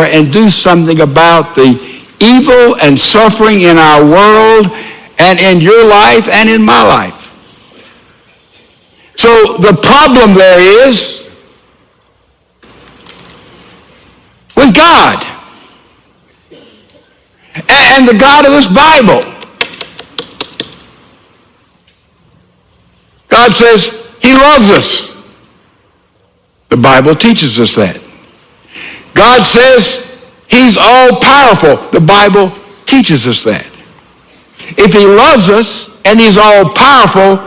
care and do something about the evil and suffering in our world and in your life and in my life. So the problem there is with God and the God of this Bible. God says he loves us. The Bible teaches us that. God says he's all-powerful. The Bible teaches us that. If he loves us and he's all-powerful,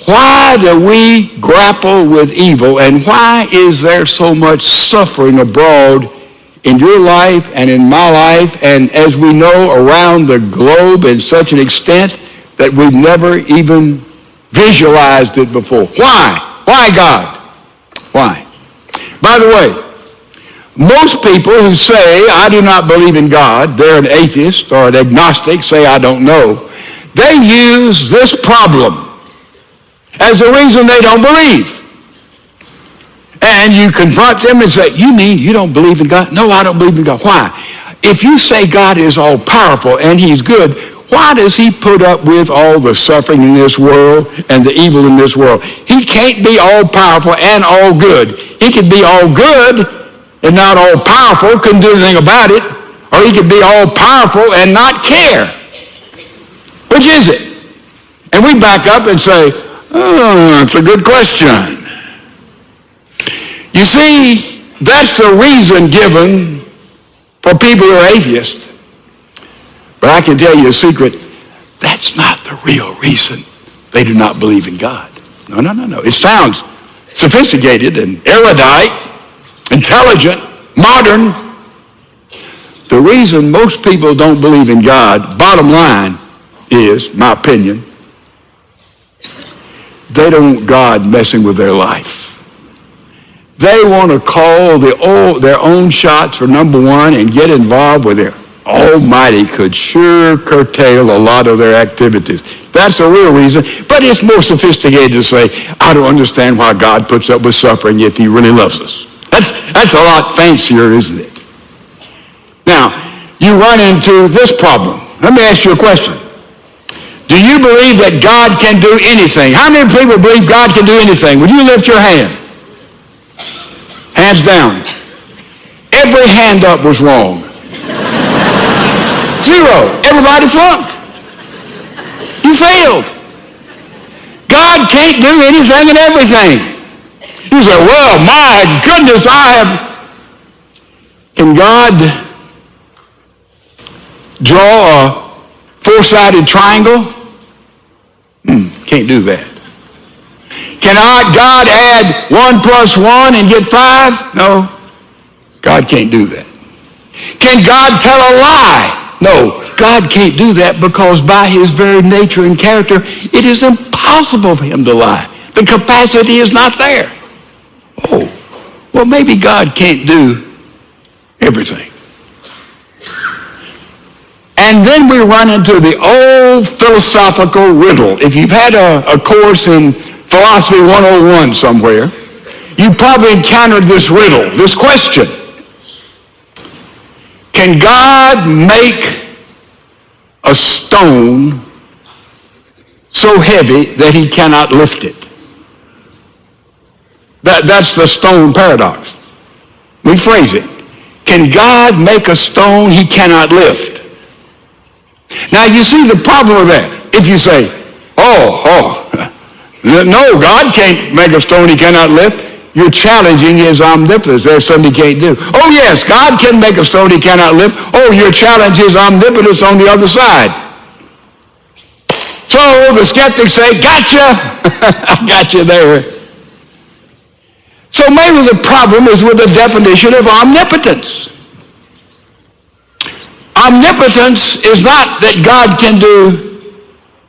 why do we grapple with evil, and why is there so much suffering abroad in your life and in my life, and as we know, around the globe in such an extent that we've never even visualized it before? Why? Why, God? Why? By the way, most people who say, I do not believe in God, they're an atheist or an agnostic, say, I don't know, they use this problem as the reason they don't believe. And you confront them and say, you mean you don't believe in God? No, I don't believe in God. Why? If you say God is all-powerful and he's good, why does he put up with all the suffering in this world and the evil in this world? He can't be all-powerful and all good. He could be all good and not all-powerful, couldn't do anything about it, or he could be all-powerful and not care. Which is it? And we back up and say, oh, that's a good question. You see, that's the reason given for people who are atheists. But I can tell you a secret, that's not the real reason they do not believe in God. No. It sounds sophisticated and erudite, intelligent, modern. The reason most people don't believe in God, bottom line is, my opinion, they don't want God messing with their life. They want to call their own shots for number one and get involved with their Almighty could sure curtail a lot of their activities. That's the real reason. But it's more sophisticated to say, I don't understand why God puts up with suffering if he really loves us. That's a lot fancier, isn't it? Now, you run into this problem. Let me ask you a question. Do you believe that God can do anything? How many people believe God can do anything? Would you lift your hand? Hands down. Every hand up was wrong. Zero. Everybody flunked. You failed. God can't do anything and everything. You say, well, my goodness, Can God draw a four-sided triangle? Can't do that. Can God add 1 + 1 and get 5? No. God can't do that. Can God tell a lie? No. God can't do that because by his very nature and character, it is impossible for him to lie. The capacity is not there. Oh, well, maybe God can't do everything. And then we run into the old philosophical riddle. If you've had a course in Philosophy 101 somewhere, you probably encountered this riddle, this question. Can God make a stone so heavy that he cannot lift it? That's the stone paradox. Rephrase it. Can God make a stone he cannot lift? Now you see the problem with that. If you say, no, God can't make a stone he cannot lift, you're challenging his omnipotence. There's something he can't do. Oh yes, God can make a stone he cannot lift. Oh, you're challenging his omnipotence on the other side. So the skeptics say, gotcha. I got you there. So maybe the problem is with the definition of omnipotence. Omnipotence is not that God can do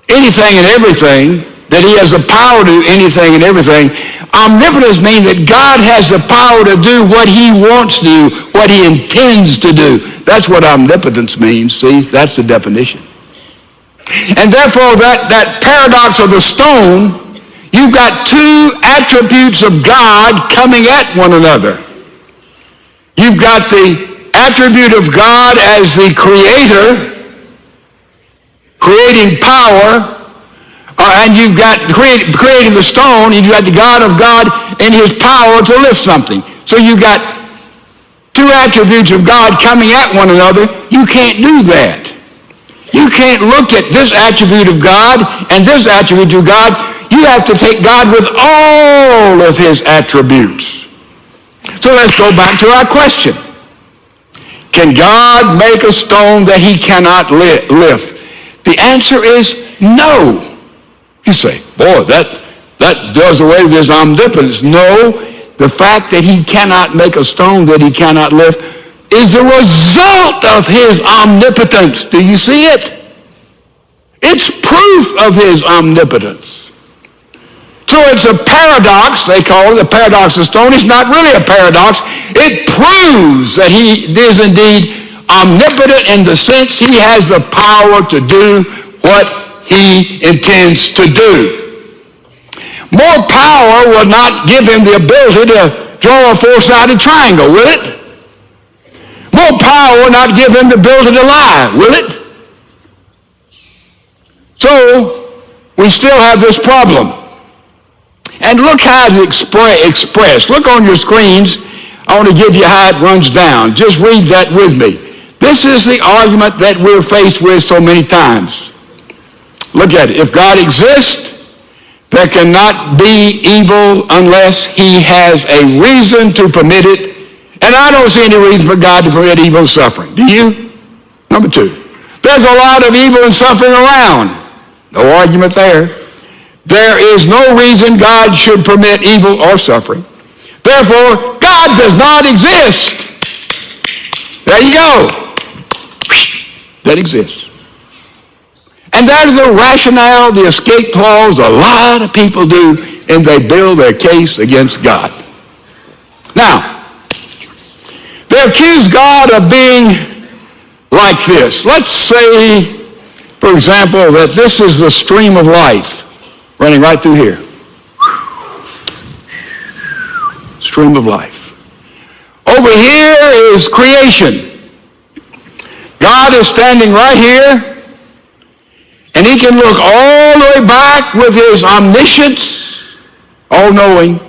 anything and everything, that he has the power to do anything and everything. Omnipotence means that God has the power to do what he wants to do, what he intends to do. That's what omnipotence means. See, that's the definition. And therefore, that paradox of the stone, you've got two attributes of God coming at one another. You've got the attribute of God as the creator, creating power, and you've got creating the stone, and you've got the God of God and his power to lift something. So you've got two attributes of God coming at one another. You can't do that. You can't look at this attribute of God and this attribute of God. You have to take God with all of his attributes. So let's go back to our question. Can God make a stone that he cannot lift? The answer is no. You say, boy, that does away with his omnipotence. No, the fact that he cannot make a stone that he cannot lift is the result of his omnipotence. Do you see it? It's proof of his omnipotence. So it's a paradox, they call it, the paradox of stone. It's not really a paradox. It proves that he is indeed omnipotent in the sense he has the power to do what he intends to do. More power will not give him the ability to draw a four-sided triangle, will it? More power will not give him the ability to lie, will it? So, we still have this problem. And look how it's expressed. Look on your screens. I want to give you how it runs down. Just read that with me. This is the argument that we're faced with so many times. Look at it. If God exists, there cannot be evil unless he has a reason to permit it. And I don't see any reason for God to permit evil and suffering. Do you? Number two, there's a lot of evil and suffering around. No argument there. There is no reason God should permit evil or suffering. Therefore, God does not exist. There you go. That exists. And that is the rationale, the escape clause a lot of people do, and they build their case against God. Now, they accuse God of being like this. Let's say, for example, that this is the stream of life running right through here. Stream of life. Over here is creation. God is standing right here, and he can look all the way back with his omniscience, all-knowing.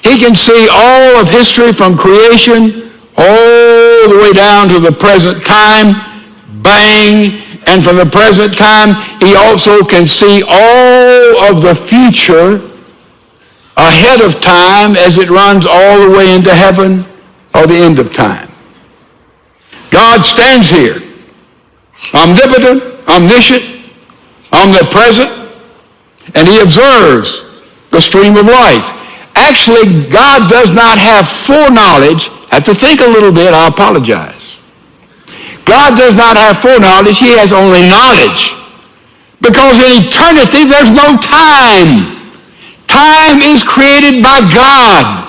He can see all of history from creation all the way down to the present time, bang, and from the present time, he also can see all of the future ahead of time as it runs all the way into heaven or the end of time. God stands here, omnipotent, omniscient, omnipresent, and he observes the stream of life. Actually, God does not have foreknowledge. I have to think a little bit, I apologize. God does not have foreknowledge, he has only knowledge. Because in eternity, there's no time. Time is created by God.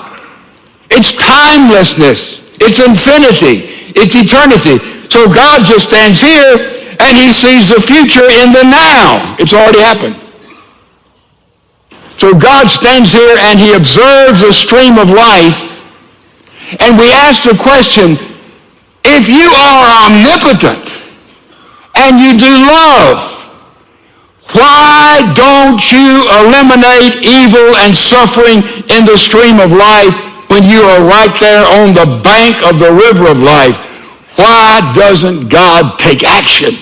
It's timelessness. It's infinity. It's eternity. So God just stands here and he sees the future in the now. It's already happened. So God stands here and he observes the stream of life, and we ask the question, if you are omnipotent and you do love, why don't you eliminate evil and suffering in the stream of life when you are right there on the bank of the river of life? Why doesn't God take action?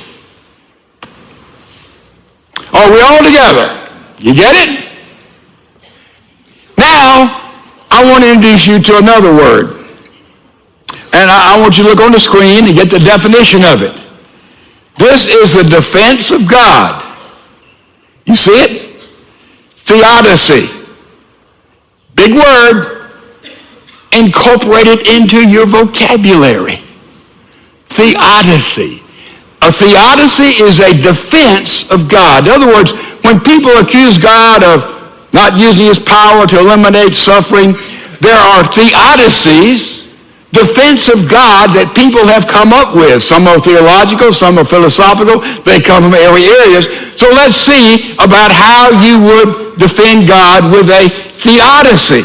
Are we all together? You get it? Now, I want to introduce you to another word. And I want you to look on the screen and get the definition of it. This is the defense of God. You see it? Theodicy. Big word. Incorporate it into your vocabulary. Theodicy. A theodicy is a defense of God. In other words, when people accuse God of not using his power to eliminate suffering, there are theodicies, defense of God, that people have come up with. Some are theological, some are philosophical. They come from every areas. So let's see about how you would defend God with a theodicy.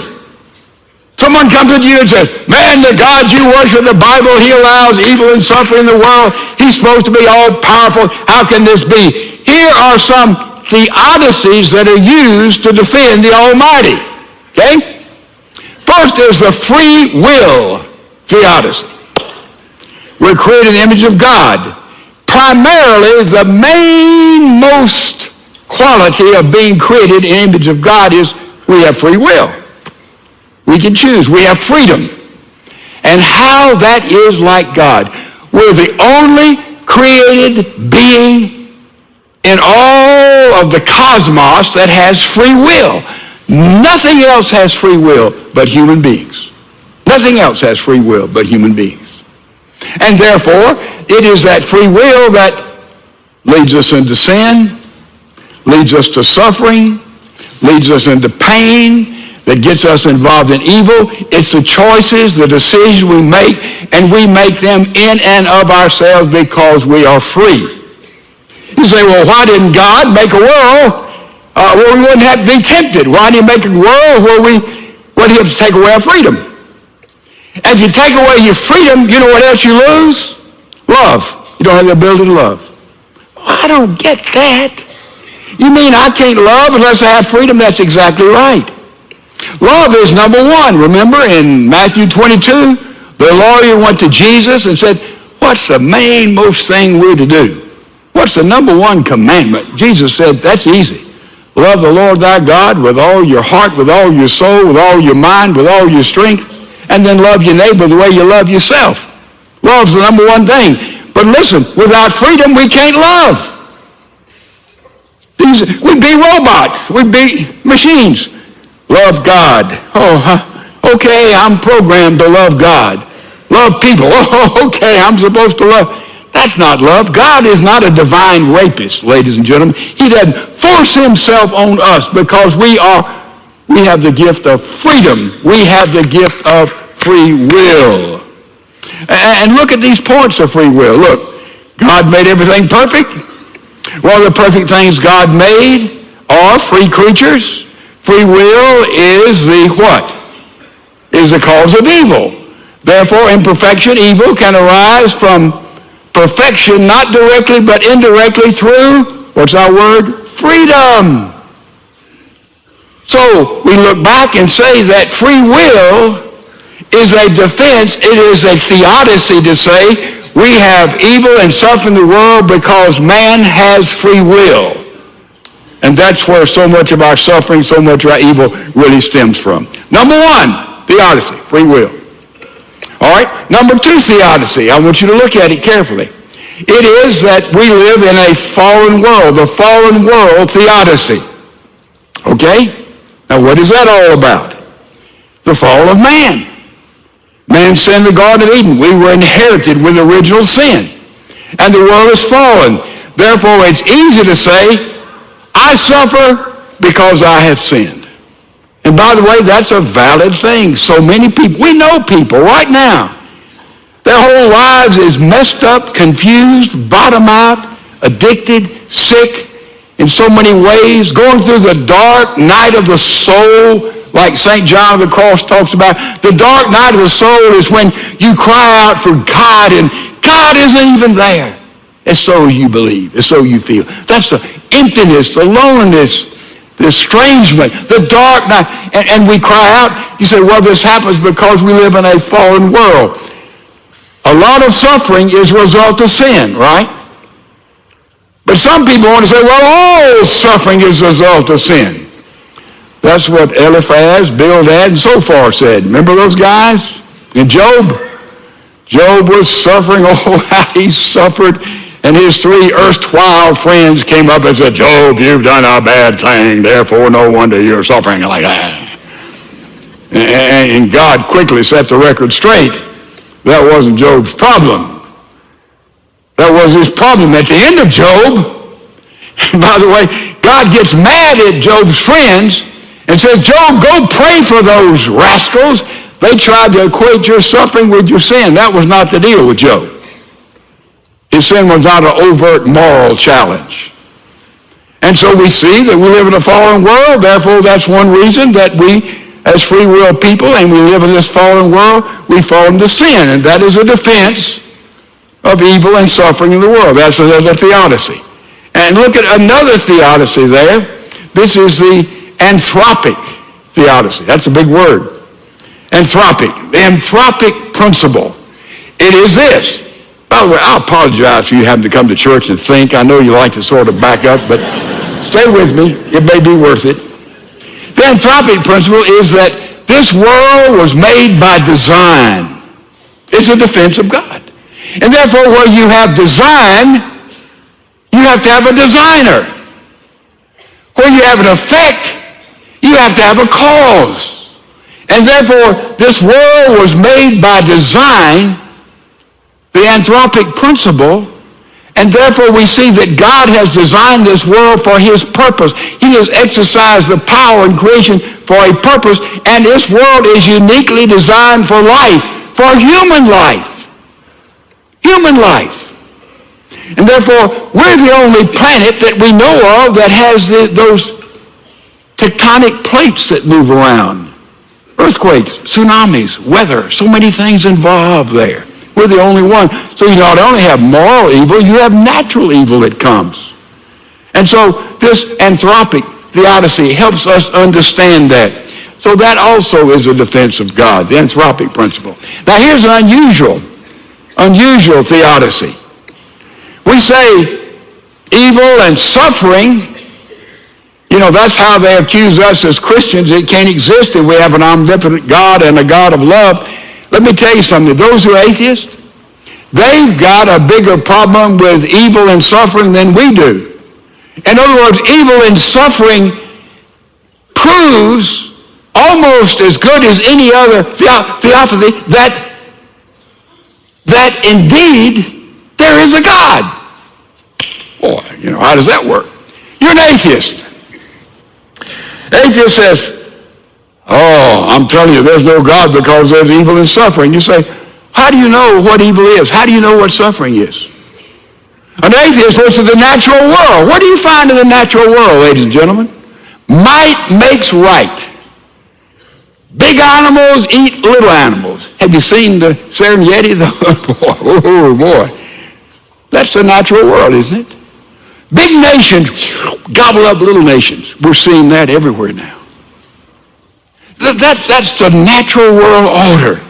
Someone comes to you and says, man, the God you worship, the Bible, he allows evil and suffering in the world. He's supposed to be all powerful. How can this be? Here are some theodicies that are used to defend the Almighty. Okay? First is the free will theodicy. We're created in the image of God. Primarily, the most quality of being created in the image of God is we have free will. We can choose. We have freedom. And how that is like God. We're the only created being in all of the cosmos that has free will. Nothing else has free will but human beings. Nothing else has free will but human beings. And therefore, it is that free will that leads us into sin, leads us to suffering, leads us into pain, that gets us involved in evil. It's the choices, the decisions we make, and we make them in and of ourselves because we are free. You say, well, why didn't God make a world where we wouldn't have to be tempted? Why did he make a world where he have to take away our freedom? And if you take away your freedom, you know what else you lose? Love. You don't have the ability to love. Well, I don't get that. You mean I can't love unless I have freedom? That's exactly right. Love is number one. Remember in Matthew 22, the lawyer went to Jesus and said, what's the most thing we're to do? What's the number one commandment? Jesus said, that's easy. Love the Lord thy God with all your heart, with all your soul, with all your mind, with all your strength, and then love your neighbor the way you love yourself. Love's the number one thing. But listen, without freedom, we can't love. We'd be robots. We'd be machines. Love God. Okay, I'm programmed to love God. Love people. Okay, I'm supposed to love. That's not love. God is not a divine rapist, ladies and gentlemen. He doesn't force himself on us because we have the gift of freedom. We have the gift of free will. And look at these points of free will. Look, God made everything perfect. One of the perfect things God made are free creatures. Free will is the what? Is the cause of evil. Therefore, imperfection, evil, can arise from perfection, not directly but indirectly through, what's our word? Freedom. So, we look back and say that free will is a defense. It is a theodicy to say we have evil and suffering in the world because man has free will. And that's where so much of our suffering, so much of our evil really stems from. Number one, theodicy, free will. All right, number two, theodicy. I want you to look at it carefully. It is that we live in a fallen world, the fallen world theodicy. Okay? Now what is that all about? The fall of man. Man sinned in the Garden of Eden. We were inherited with original sin. And the world is fallen. Therefore, it's easy to say, I suffer because I have sinned. And by the way, that's a valid thing. So many people, we know people right now, their whole lives is messed up, confused, bottom out, addicted, sick in so many ways, going through the dark night of the soul, like St. John of the Cross talks about. The dark night of the soul is when you cry out for God and God isn't even there. And so you believe, and so you feel. That's the emptiness, the loneliness, the estrangement, the dark night. And we cry out. You say, well, this happens because we live in a fallen world. A lot of suffering is a result of sin, right? But some people want to say, well, all suffering is a result of sin. That's what Eliphaz, Bildad, and so far said. Remember those guys? And Job? Job was suffering. Oh, how he suffered. And his three erstwhile friends came up and said, Job, you've done a bad thing, therefore no wonder you're suffering like that. And God quickly set the record straight. That wasn't Job's problem. That was his problem at the end of Job. And by the way, God gets mad at Job's friends and says, Job, go pray for those rascals. They tried to equate your suffering with your sin. That was not the deal with Job. His sin was not an overt moral challenge. And so we see that we live in a fallen world. Therefore, that's one reason that we as free will people and we live in this fallen world, we fall into sin. And that is a defense of evil and suffering in the world. That's a theodicy. And look at another theodicy there. This is the anthropic theodicy. That's a big word. Anthropic. The anthropic principle. It is this. By the way, I apologize for you having to come to church and think. I know you like to sort of back up, but stay with me. It may be worth it. The anthropic principle is that this world was made by design. It's a defense of God. And therefore, where you have design, you have to have a designer. Where you have an effect, you have to have a cause. And therefore, this world was made by design, the anthropic principle, and therefore we see that God has designed this world for his purpose. He has exercised the power in creation for a purpose, and this world is uniquely designed for life, for human life. Human life. And therefore, we're the only planet that we know of that has those tectonic plates that move around. Earthquakes, tsunamis, weather, so many things involved there. We're the only one. So you not only have moral evil, you have natural evil that comes. And so this anthropic theodicy helps us understand that. So that also is a defense of God, the anthropic principle. Now here's an unusual theodicy. We say evil and suffering, that's how they accuse us as Christians. It can't exist if we have an omnipotent God and a God of love. Let me tell you something. Those who are atheists, they've got a bigger problem with evil and suffering than we do. In other words, evil and suffering proves almost as good as any other theophany that indeed there is a God. Boy, how does that work? You're an atheist. Atheist says, oh, I'm telling you, there's no God because there's evil and suffering. You say, how do you know what evil is? How do you know what suffering is? An atheist looks at the natural world. What do you find in the natural world, ladies and gentlemen? Might makes right. Big animals eat little animals. Have you seen the Serengeti? Oh, boy. That's the natural world, isn't it? Big nations gobble up little nations. We're seeing that everywhere now. That's the natural world order.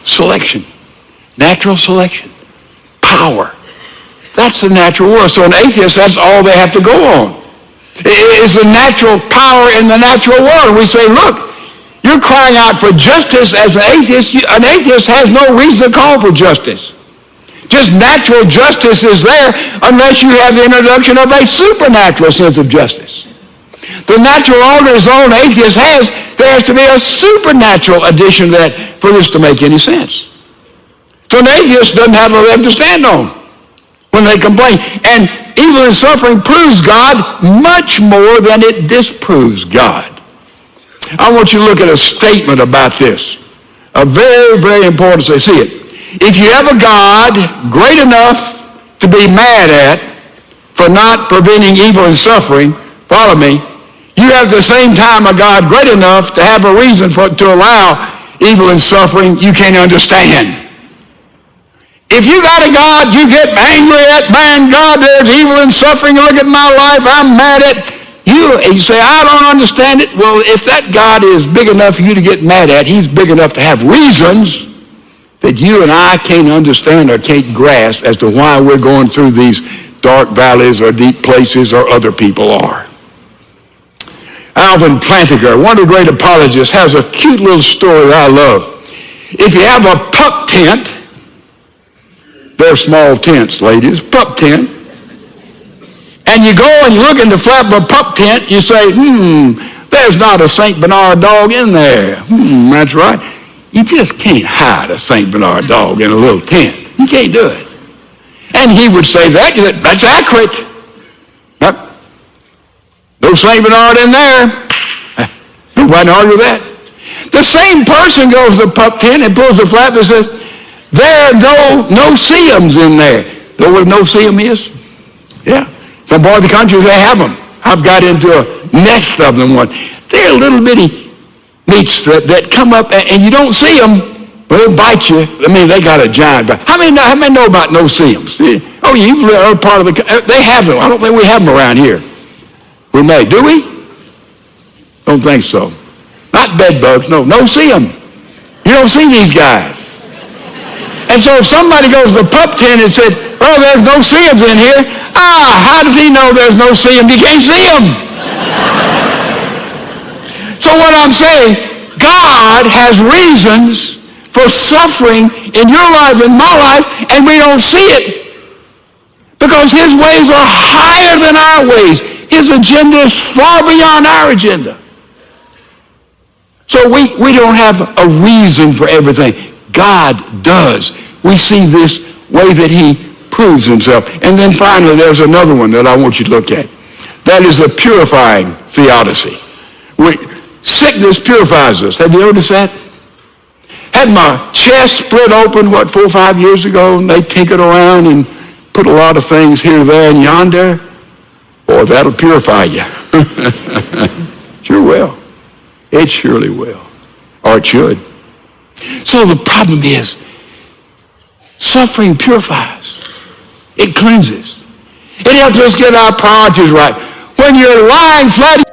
Selection. Natural selection. Power. That's the natural world. So an atheist, that's all they have to go on. It's the natural power in the natural world. We say, look, you're crying out for justice as an atheist. An atheist has no reason to call for justice. Just natural justice is there unless you have the introduction of a supernatural sense of justice. The natural order is all an atheist has. There has to be a supernatural addition to that for this to make any sense. So an atheist doesn't have a leg to stand on when they complain. And evil and suffering proves God much more than it disproves God. I want you to look at a statement about this. A very, very important to see it. If you have a God great enough to be mad at for not preventing evil and suffering, follow me, you have at the same time a God great enough to have a reason to allow evil and suffering you can't understand. If you got a God you get angry at, man, God, there's evil and suffering, look at my life, I'm mad at you. And you say, I don't understand it. Well, if that God is big enough for you to get mad at, he's big enough to have reasons that you and I can't understand or can't grasp as to why we're going through these dark valleys or deep places or other people are. Alvin Plantinga, one of the great apologists, has a cute little story that I love. If you have a pup tent, they're small tents, ladies, pup tent, and you go and you look in the flap of a pup tent, you say, there's not a St. Bernard dog in there. That's right. You just can't hide a St. Bernard dog in a little tent. You can't do it. And he would say that's accurate. No St. Bernard in there. Nobody argue that. The same person goes to the pup tent and pulls the flap and says, there are no seums in there. Know what a no-seum is? Yeah. Some part of the country, they have them. I've got into a nest of them. They're little bitty meats that come up, and you don't see them. Well, they'll bite you. I mean, they got a giant bite. How many know about no-see-ums? Oh, you've heard part of they have them. I don't think we have them around here. We may. Do we? Don't think so. Not bed bugs. No-see-em. You don't see these guys. And so if somebody goes to the pup tent and said, oh, there's no-see-ums in here. How does he know there's no-see-ums? He can't see them. So what I'm saying, God has reasons for suffering in your life, in my life, and we don't see it because his ways are higher than our ways. His agenda is far beyond our agenda. So we don't have a reason for everything. God does. We see this way that he proves himself. And then finally, there's another one that I want you to look at. That is a purifying theodicy. Sickness purifies us. Have you noticed that? Had my chest split open, 4 or 5 years ago, and they tinkered around and put a lot of things here, there, and yonder. Boy, that'll purify you. Sure will. It surely will. Or it should. So the problem is, suffering purifies. It cleanses. It helps us get our priorities right. When you're lying flat,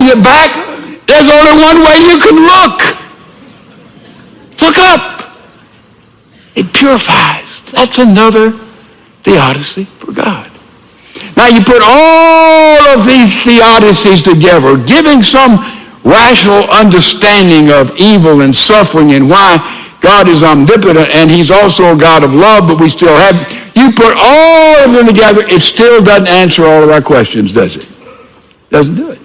your back, there's only one way you can look. Look up. It purifies. That's another theodicy for God. Now you put all of these theodicies together, giving some rational understanding of evil and suffering and why God is omnipotent and he's also a God of love, but we still have, you put all of them together, it still doesn't answer all of our questions, does it? Doesn't do it.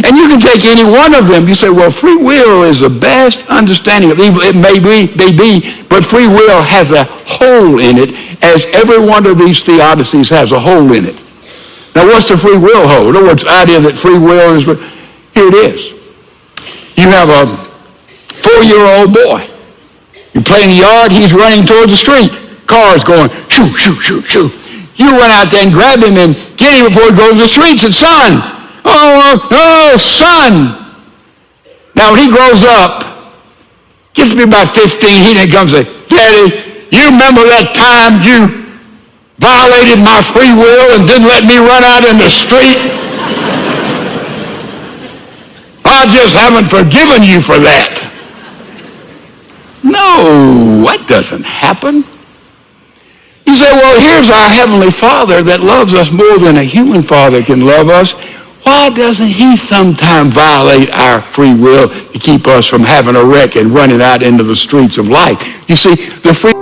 And you can take any one of them. You say, well, free will is the best understanding of evil. It may be, but free will has a hole in it, as every one of these theodicies has a hole in it. Now, what's the free will hole? In other words, the idea that free will is, here it is. You have a 4-year-old boy. You play in the yard, he's running towards the street. Car's going, shoo, shoo, shoo, shoo. You run out there and grab him and get him before he goes to the streets and son. Oh, son. Now, when he grows up, gets to be about 15, he then comes and says, Daddy, you remember that time you violated my free will and didn't let me run out in the street? I just haven't forgiven you for that. No, that doesn't happen. You say, well, here's our Heavenly Father that loves us more than a human father can love us. Why doesn't he sometime violate our free will to keep us from having a wreck and running out into the streets of life? You see, the free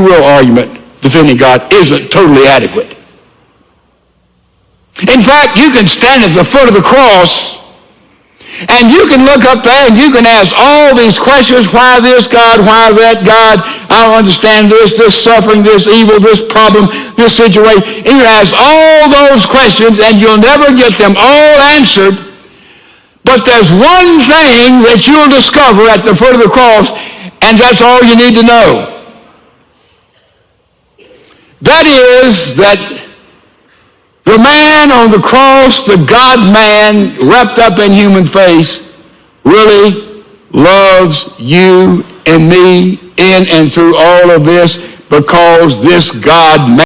real argument defending God isn't totally adequate. In fact, you can stand at the foot of the cross and you can look up there and you can ask all these questions. Why this God? Why that God? I don't understand this suffering, this evil, this problem, this situation. And you ask all those questions and you'll never get them all answered. But there's one thing that you'll discover at the foot of the cross, and that's all you need to know. That is that the man on the cross, the God-man wrapped up in human face, really loves you and me in and through all of this, because this God-man